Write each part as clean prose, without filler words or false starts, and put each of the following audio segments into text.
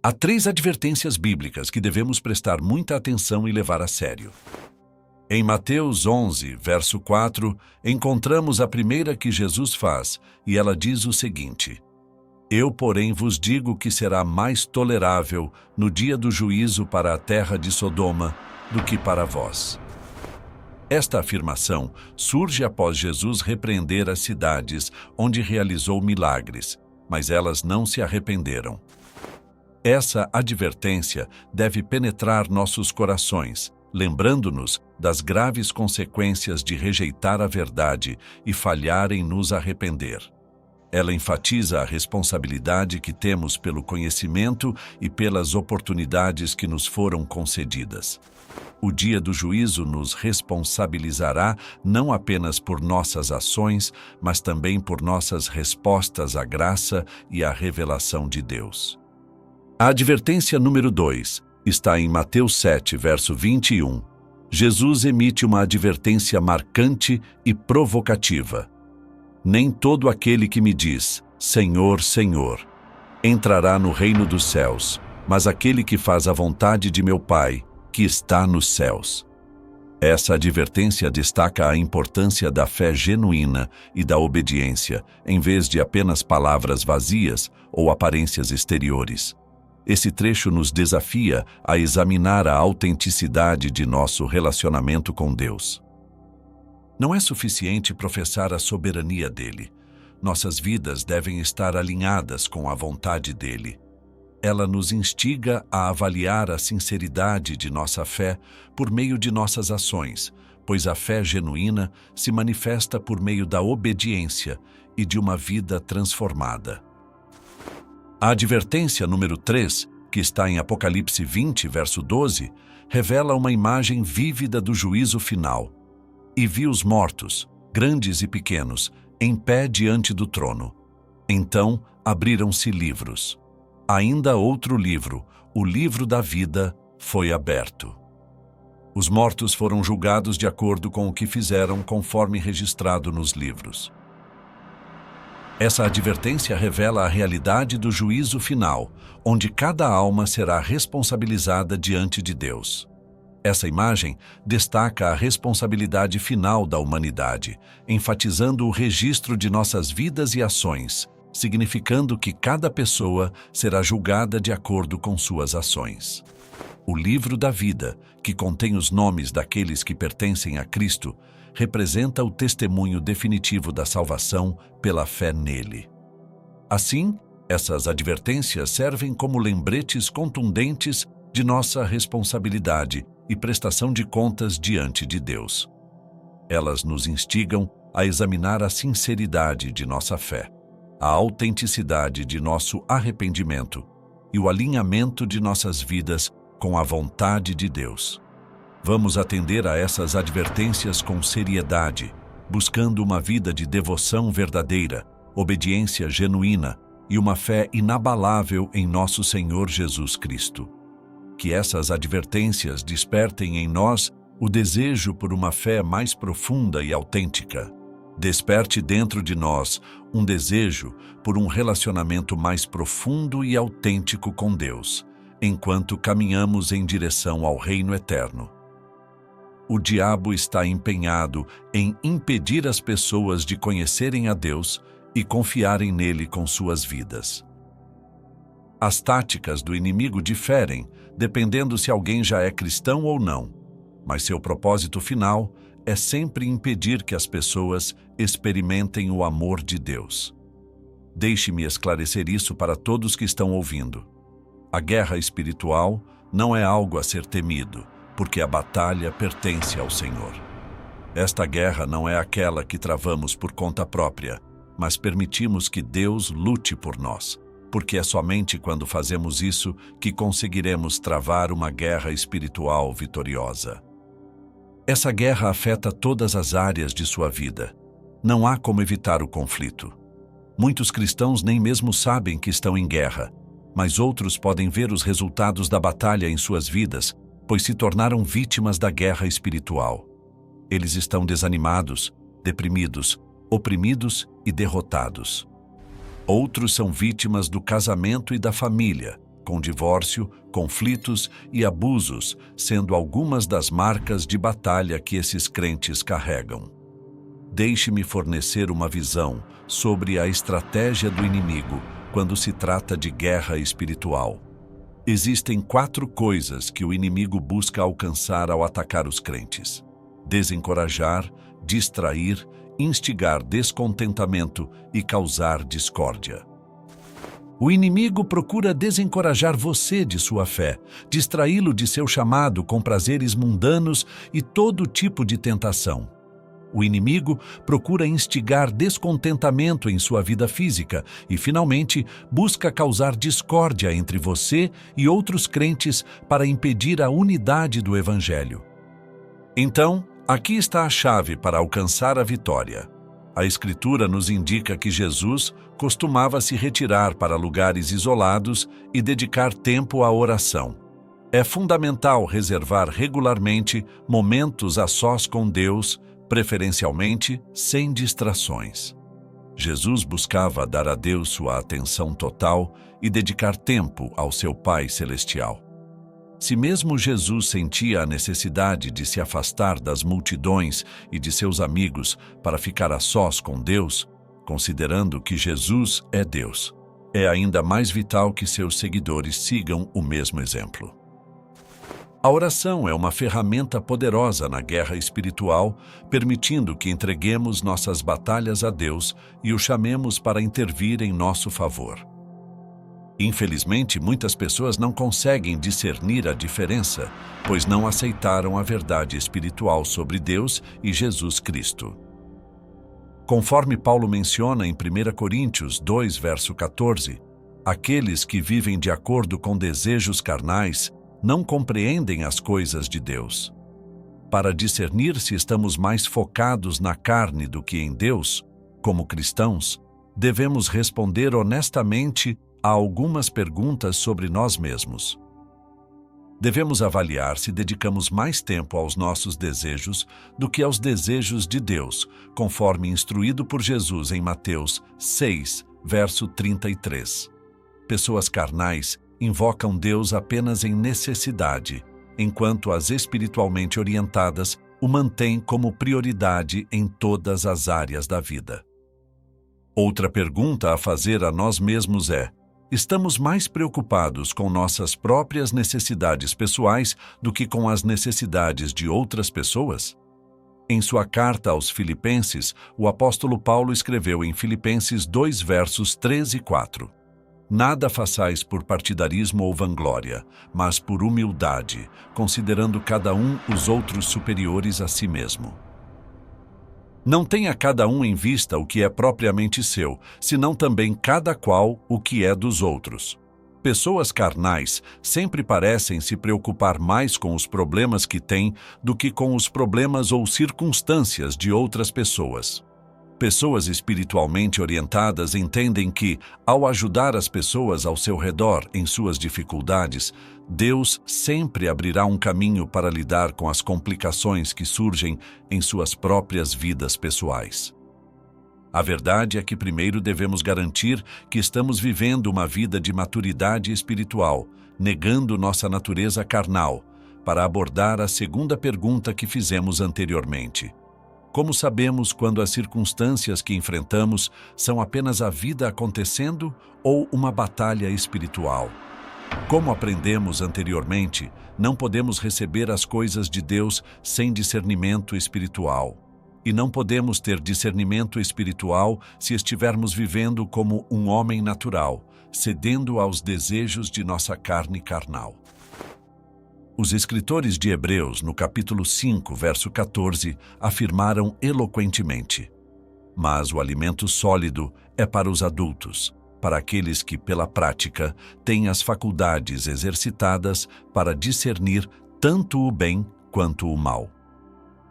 Há 3 advertências bíblicas que devemos prestar muita atenção e levar a sério. Em Mateus 11, verso 4, encontramos a primeira que Jesus faz, e ela diz o seguinte: Eu, porém, vos digo que será mais tolerável no dia do juízo para a terra de Sodoma do que para vós. Esta afirmação surge após Jesus repreender as cidades onde realizou milagres, mas elas não se arrependeram. Essa advertência deve penetrar nossos corações, lembrando-nos das graves consequências de rejeitar a verdade e falhar em nos arrepender. Ela enfatiza a responsabilidade que temos pelo conhecimento e pelas oportunidades que nos foram concedidas. O dia do juízo nos responsabilizará não apenas por nossas ações, mas também por nossas respostas à graça e à revelação de Deus. A advertência número 2 está em Mateus 7, verso 21. Jesus emite uma advertência marcante e provocativa. Nem todo aquele que me diz, Senhor, Senhor, entrará no reino dos céus, mas aquele que faz a vontade de meu Pai, que está nos céus. Essa advertência destaca a importância da fé genuína e da obediência, em vez de apenas palavras vazias ou aparências exteriores. Esse trecho nos desafia a examinar a autenticidade de nosso relacionamento com Deus. Não é suficiente professar a soberania dele. Nossas vidas devem estar alinhadas com a vontade dele. Ela nos instiga a avaliar a sinceridade de nossa fé por meio de nossas ações, pois a fé genuína se manifesta por meio da obediência e de uma vida transformada. A advertência número 3, que está em Apocalipse 20, verso 12, revela uma imagem vívida do juízo final. E vi os mortos, grandes e pequenos, em pé diante do trono. Então abriram-se livros. Ainda outro livro, o livro da vida, foi aberto. Os mortos foram julgados de acordo com o que fizeram, conforme registrado nos livros. Essa advertência revela a realidade do juízo final, onde cada alma será responsabilizada diante de Deus. Essa imagem destaca a responsabilidade final da humanidade, enfatizando o registro de nossas vidas e ações, significando que cada pessoa será julgada de acordo com suas ações. O livro da vida, que contém os nomes daqueles que pertencem a Cristo, representa o testemunho definitivo da salvação pela fé nele. Assim, essas advertências servem como lembretes contundentes de nossa responsabilidade e prestação de contas diante de Deus. Elas nos instigam a examinar a sinceridade de nossa fé, a autenticidade de nosso arrependimento e o alinhamento de nossas vidas com a vontade de Deus. Vamos atender a essas advertências com seriedade, buscando uma vida de devoção verdadeira, obediência genuína e uma fé inabalável em nosso Senhor Jesus Cristo. Que essas advertências despertem em nós o desejo por uma fé mais profunda e autêntica. Desperte dentro de nós um desejo por um relacionamento mais profundo e autêntico com Deus, enquanto caminhamos em direção ao reino eterno. O diabo está empenhado em impedir as pessoas de conhecerem a Deus e confiarem nele com suas vidas. As táticas do inimigo diferem, dependendo se alguém já é cristão ou não, mas seu propósito final é sempre impedir que as pessoas experimentem o amor de Deus. Deixe-me esclarecer isso para todos que estão ouvindo. A guerra espiritual não é algo a ser temido, porque a batalha pertence ao Senhor. Esta guerra não é aquela que travamos por conta própria, mas permitimos que Deus lute por nós, porque é somente quando fazemos isso que conseguiremos travar uma guerra espiritual vitoriosa. Essa guerra afeta todas as áreas de sua vida. Não há como evitar o conflito. Muitos cristãos nem mesmo sabem que estão em guerra, mas outros podem ver os resultados da batalha em suas vidas, pois se tornaram vítimas da guerra espiritual. Eles estão desanimados, deprimidos, oprimidos e derrotados. Outros são vítimas do casamento e da família, com divórcio, conflitos e abusos, sendo algumas das marcas de batalha que esses crentes carregam. Deixe-me fornecer uma visão sobre a estratégia do inimigo quando se trata de guerra espiritual. Existem 4 coisas que o inimigo busca alcançar ao atacar os crentes: desencorajar, distrair, instigar descontentamento e causar discórdia. O inimigo procura desencorajar você de sua fé, distraí-lo de seu chamado com prazeres mundanos e todo tipo de tentação. O inimigo procura instigar descontentamento em sua vida física e, finalmente, busca causar discórdia entre você e outros crentes para impedir a unidade do Evangelho. Então, aqui está a chave para alcançar a vitória. A Escritura nos indica que Jesus costumava se retirar para lugares isolados e dedicar tempo à oração. É fundamental reservar regularmente momentos a sós com Deus, preferencialmente sem distrações. Jesus buscava dar a Deus sua atenção total e dedicar tempo ao seu Pai Celestial. Se mesmo Jesus sentia a necessidade de se afastar das multidões e de seus amigos para ficar a sós com Deus, considerando que Jesus é Deus, é ainda mais vital que seus seguidores sigam o mesmo exemplo. A oração é uma ferramenta poderosa na guerra espiritual, permitindo que entreguemos nossas batalhas a Deus e o chamemos para intervir em nosso favor. Infelizmente, muitas pessoas não conseguem discernir a diferença, pois não aceitaram a verdade espiritual sobre Deus e Jesus Cristo. Conforme Paulo menciona em 1 Coríntios 2, verso 14, aqueles que vivem de acordo com desejos carnais não compreendem as coisas de Deus. Para discernir se estamos mais focados na carne do que em Deus, como cristãos, devemos responder honestamente a algumas perguntas sobre nós mesmos. Devemos avaliar se dedicamos mais tempo aos nossos desejos do que aos desejos de Deus, conforme instruído por Jesus em Mateus 6, verso 33. Pessoas carnais invocam Deus apenas em necessidade, enquanto as espiritualmente orientadas o mantêm como prioridade em todas as áreas da vida. Outra pergunta a fazer a nós mesmos é: estamos mais preocupados com nossas próprias necessidades pessoais do que com as necessidades de outras pessoas? Em sua carta aos Filipenses, o apóstolo Paulo escreveu em Filipenses 2, versos 3 e 4: Nada façais por partidarismo ou vanglória, mas por humildade, considerando cada um os outros superiores a si mesmo. Não tenha cada um em vista o que é propriamente seu, senão também cada qual o que é dos outros. Pessoas carnais sempre parecem se preocupar mais com os problemas que têm do que com os problemas ou circunstâncias de outras pessoas. Pessoas espiritualmente orientadas entendem que, ao ajudar as pessoas ao seu redor em suas dificuldades, Deus sempre abrirá um caminho para lidar com as complicações que surgem em suas próprias vidas pessoais. A verdade é que primeiro devemos garantir que estamos vivendo uma vida de maturidade espiritual, negando nossa natureza carnal, para abordar a segunda pergunta que fizemos anteriormente. Como sabemos quando as circunstâncias que enfrentamos são apenas a vida acontecendo ou uma batalha espiritual? Como aprendemos anteriormente, não podemos receber as coisas de Deus sem discernimento espiritual. E não podemos ter discernimento espiritual se estivermos vivendo como um homem natural, cedendo aos desejos de nossa carne carnal. Os escritores de Hebreus, no capítulo 5, verso 14, afirmaram eloquentemente: Mas o alimento sólido é para os adultos, para aqueles que, pela prática, têm as faculdades exercitadas para discernir tanto o bem quanto o mal.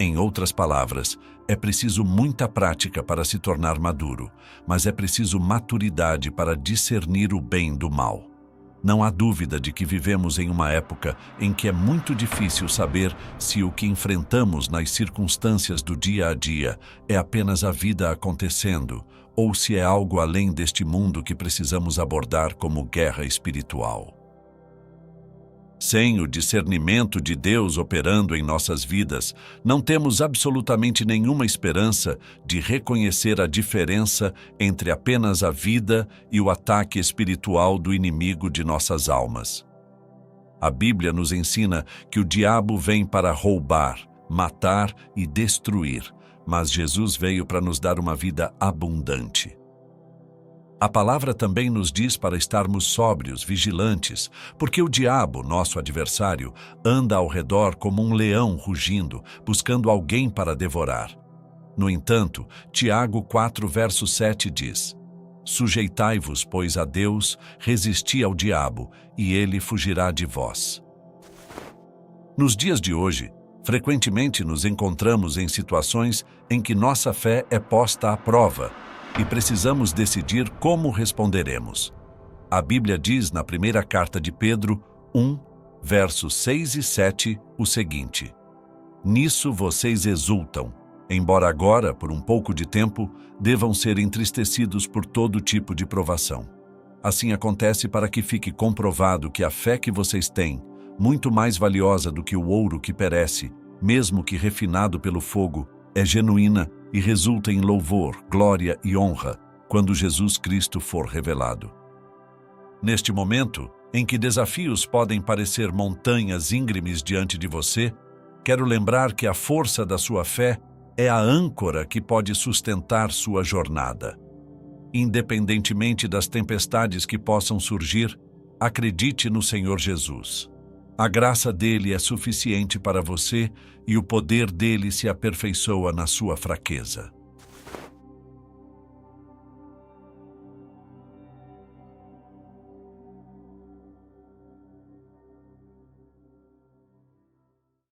Em outras palavras, é preciso muita prática para se tornar maduro, mas é preciso maturidade para discernir o bem do mal. Não há dúvida de que vivemos em uma época em que é muito difícil saber se o que enfrentamos nas circunstâncias do dia a dia é apenas a vida acontecendo ou se é algo além deste mundo que precisamos abordar como guerra espiritual. Sem o discernimento de Deus operando em nossas vidas, não temos absolutamente nenhuma esperança de reconhecer a diferença entre apenas a vida e o ataque espiritual do inimigo de nossas almas. A Bíblia nos ensina que o diabo vem para roubar, matar e destruir, mas Jesus veio para nos dar uma vida abundante. A palavra também nos diz para estarmos sóbrios, vigilantes, porque o diabo, nosso adversário, anda ao redor como um leão rugindo, buscando alguém para devorar. No entanto, Tiago 4, verso 7 diz: Sujeitai-vos, pois, a Deus, resisti ao diabo, e ele fugirá de vós. Nos dias de hoje, frequentemente nos encontramos em situações em que nossa fé é posta à prova, e precisamos decidir como responderemos. A Bíblia diz na primeira carta de Pedro 1, versos 6 e 7, o seguinte: Nisso vocês exultam, embora agora, por um pouco de tempo, devam ser entristecidos por todo tipo de provação. Assim acontece para que fique comprovado que a fé que vocês têm, muito mais valiosa do que o ouro que perece, mesmo que refinado pelo fogo, é genuína e resulta em louvor, glória e honra quando Jesus Cristo for revelado. Neste momento, em que desafios podem parecer montanhas íngremes diante de você, quero lembrar que a força da sua fé é a âncora que pode sustentar sua jornada. Independentemente das tempestades que possam surgir, acredite no Senhor Jesus. A graça dele é suficiente para você e o poder dele se aperfeiçoa na sua fraqueza.